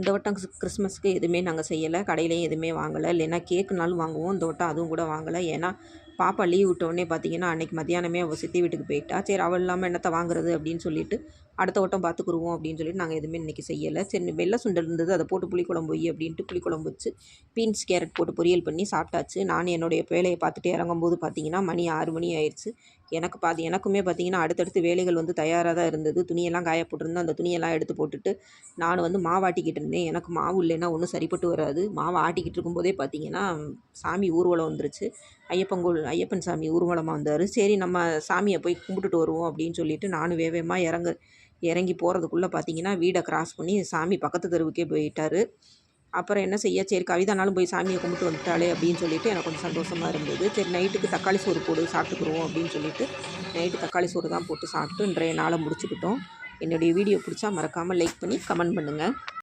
இந்த வட்டம் கிறிஸ்மஸ்க்கு எதுவுமே நாங்கள் செய்யலை, கடையிலையும் எதுவுமே வாங்கலை. இல்லைன்னா கேக்குனாலும் வாங்குவோம். இந்த வட்டம் அதுவும் கூட வாங்கலை. ஏன்னா பாப்பா லீவ் விட்டோடனே பார்த்தீங்கன்னா அன்றைக்கி மத்தியானமே அவள் சித்தி வீட்டுக்கு போயிட்டா. சரி அவள் இல்லாமல் என்னத்தை வாங்குறது அப்படின்னு சொல்லிட்டு அடுத்த வட்டம் பார்த்துக்குருவோம் அப்படின்னு சொல்லிட்டு நாங்கள் எதுவுமே இன்றைக்கி செய்யலை. சரி வெள்ளை சுண்டல் இருந்தது, அதை போட்டு புளிக்குழம்பு அப்படின்ட்டு புளிக்குழம்பு வச்சு பீன்ஸ் கேரட் போட்டு பொரியல் பண்ணி சாப்பிட்டாச்சு. நான் என்னுடைய வேலையை பார்த்துட்டு இறங்கும்போது பார்த்தீங்கன்னா மணி 6 மணி ஆயிடுச்சு. எனக்குமே பார்த்தீங்கன்னா அடுத்தடுத்து வேலைகள் வந்து தயாராக தான் இருந்தது. துணியெல்லாம் காய போட்டிருந்தேன். அந்த துணியெல்லாம் எடுத்து போட்டுட்டு நான் வந்து மாவு ஆட்டிக்கிட்டு இருந்தேன். எனக்கு மாவு இல்லைன்னா ஒன்றும் சரிப்பட்டு வராது. மாவை ஆட்டிக்கிட்டு இருக்கும்போதே பார்த்தீங்கன்னா சாமி ஊர்வலம் வந்துருச்சு. ஐயப்பன் சாமி ஊர்வலமாக வந்தார். சரி நம்ம சாமியை போய் கும்பிட்டுட்டு வருவோம் அப்படின்னு சொல்லிட்டு நானும் வேகமாக இறங்கி போகிறதுக்குள்ளே பார்த்தீங்கன்னா வீடை கிராஸ் பண்ணி சாமி பக்கத்து தெருவுக்கே போயிட்டார். அப்புறம் என்ன செய்ய, சரி கவிதானாலும் போய் சாமியை கும்பிட்டு வந்துட்டாளே அப்படின்னு சொல்லிட்டு எனக்கு கொஞ்சம் சந்தோஷமாக இருந்தது. சரி நைட்டுக்கு தக்காளி சோறு போடு சாப்பிட்டுக்குருவோம் அப்படின்னு சொல்லிட்டு நைட்டு தக்காளி சோறு தான் போட்டு சாப்பிட்டு இன்றைய நாளை முடிச்சுக்கிட்டோம். என்னுடைய வீடியோ பிடிச்சா மறக்காமல் லைக் பண்ணி கமெண்ட் பண்ணுங்கள்.